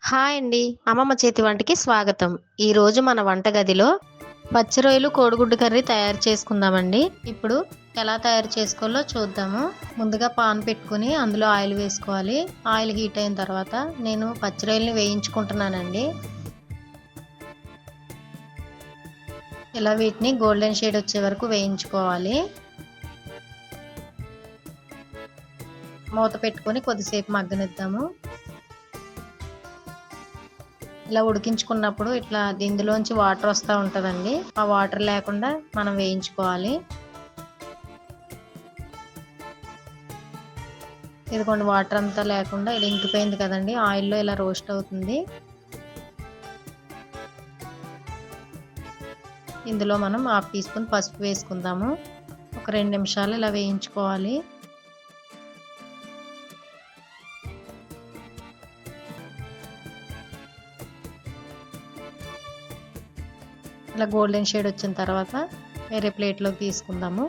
Hi అండి. అమ్మమ్మ చేతి వంటకి స్వాగతం. ఈరోజు మన వంటగదిలో పచ్చి రొయ్యలు కోడిగుడ్డు కర్రీ తయారు చేసుకుందామండి. ఇప్పుడు ఎలా తయారు చేసుకోవాలో చూద్దాము. ముందుగా పాన్ పెట్టుకుని అందులో ఆయిల్ వేసుకోవాలి. ఆయిల్ హీట్ అయిన తర్వాత నేను పచ్చి రొయ్యల్ని వేయించుకుంటున్నానండి. ఇలా వీటిని గోల్డెన్ షేడ్ వచ్చే వరకు వేయించుకోవాలి. మూత పెట్టుకొని కొద్దిసేపు మగ్గనిద్దాము. ఇలా ఉడికించుకున్నప్పుడు ఇట్లా ఇందులోంచి వాటర్ వస్తూ ఉంటుందండి. ఆ వాటర్ లేకుండా మనం వేయించుకోవాలి. ఇదిగోండి వాటర్ అంతా లేకుండా ఇలా ఇంకిపోయింది కదండి. ఆయిల్లో ఇలా రోస్ట్ అవుతుంది. ఇందులో మనం 1/2 టీ స్పూన్ పసుపు వేసుకుందాము. ఒక 2 నిమిషాలు ఇలా వేయించుకోవాలి. ఇలా గోల్డెన్ షేడ్ వచ్చిన తర్వాత వేరే ప్లేట్లోకి తీసుకుందాము.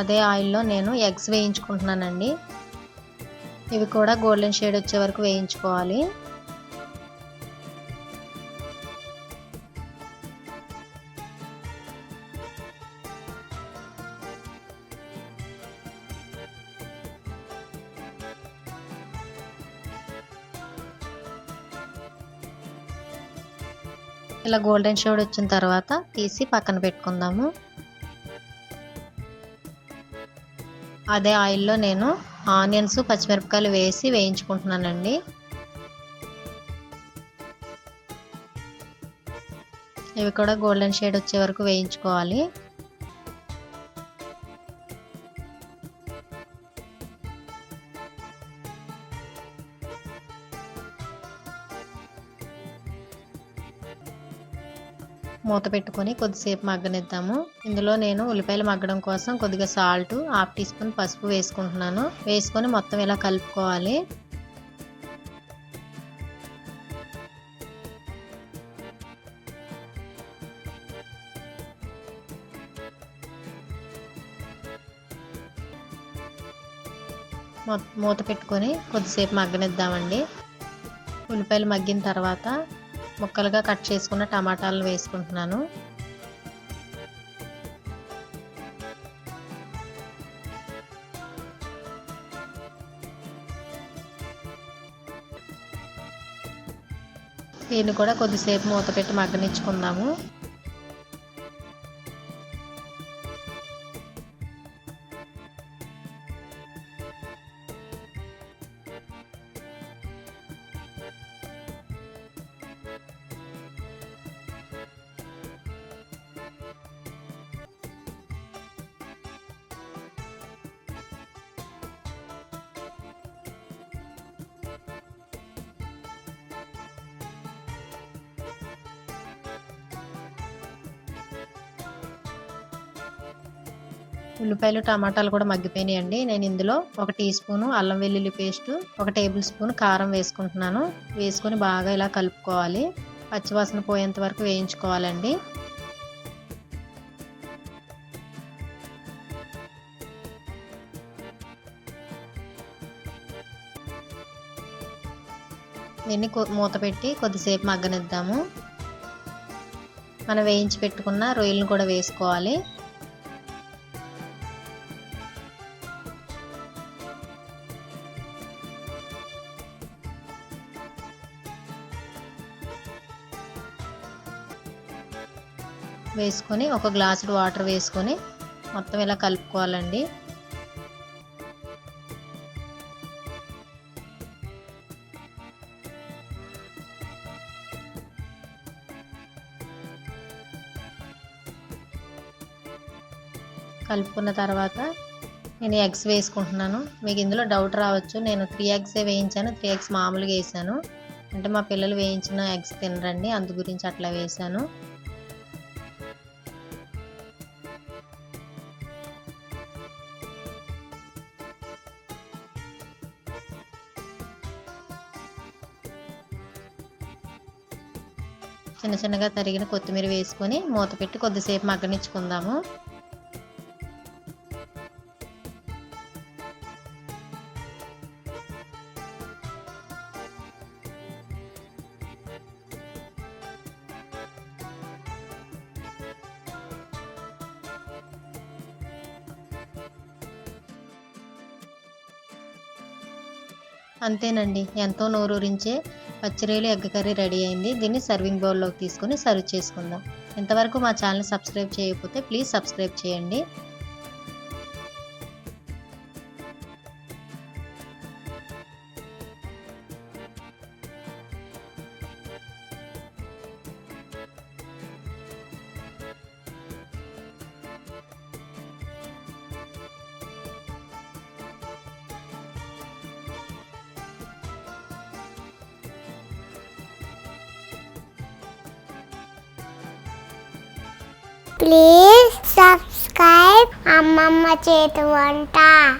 అదే ఆయిల్లో నేను ఎగ్స్ వేయించుకుంటున్నానండి. ఇవి కూడా గోల్డెన్ షేడ్ వచ్చే వరకు వేయించుకోవాలి. ఇలా గోల్డెన్ షేడ్ వచ్చిన తర్వాత తీసి పక్కన పెట్టుకుందాము. అదే ఆయిల్లో నేను ఆనియన్స్ పచ్చిమిరపకాయలు వేసి వేయించుకుంటున్నానండి. ఇవి కూడా గోల్డెన్ షేడ్ వచ్చే వరకు వేయించుకోవాలి. మూత పెట్టుకొని కొద్దిసేపు మగ్గనిద్దాము. ఇందులో నేను ఉల్లిపాయలు మగ్గడం కోసం కొద్దిగా సాల్ట్, 1/2 టీ స్పూన్ పసుపు వేసుకుంటున్నాను. వేసుకొని మొత్తం ఇలా కలుపుకోవాలి. మూత పెట్టుకొని కొద్దిసేపు మగ్గనిద్దామండి. ఉల్లిపాయలు మగ్గిన తర్వాత ముక్కలుగా కట్ చేసుకున్న టమాటాలను వేసుకుంటున్నాను. దీన్ని కూడా కొద్దిసేపు మూత పెట్టి మగ్గనిచ్చుకుందాము. ఉల్లిపాయలు టమాటాలు కూడా మగ్గిపోయినాయండి. నేను ఇందులో 1 టీ స్పూను అల్లం వెల్లుల్లి పేస్ట్, 1 టేబుల్ స్పూన్ కారం వేసుకుంటున్నాను. వేసుకొని బాగా ఇలా కలుపుకోవాలి. పచ్చివాసన పోయేంత వరకు వేయించుకోవాలండి. దీన్ని మూత పెట్టి కొద్దిసేపు మగ్గనిద్దాము. మనం వేయించి పెట్టుకున్న రొయ్యలను కూడా వేసుకోవాలి. వేసుకొని ఒక గ్లాసుడు వాటర్ వేసుకొని మొత్తం ఇలా కలుపుకోవాలండి. కలుపుకున్న తర్వాత నేను ఎగ్స్ వేసుకుంటున్నాను. మీకు ఇందులో డౌట్ రావచ్చు, నేను 3 ఎగ్సే వేయించాను, 3 ఎగ్స్ మామూలుగా వేసాను అంటే మా పిల్లలు వేయించిన ఎగ్స్ తినరండి, అందు గురించి అట్లా వేసాను. చిన్న చిన్నగా తరిగిన కొత్తిమీర వేసుకొని మూత పెట్టి కొద్దిసేపు మగ్గనిచ్చుకుందాము. అంతేనండి, ఎంతో నోరూరించే పచ్చిరొయ్యలు ఎగ్ కర్రీ రెడీ అయింది. దీన్ని సర్వింగ్ బౌల్లోకి తీసుకొని సర్వ్ చేసుకుందాం. ఇంతవరకు మా ఛానల్ సబ్స్క్రైబ్ చేయకపోతే ప్లీజ్ సబ్స్క్రైబ్ చేయండి. Please subscribe Ammamma Chetu Vanta.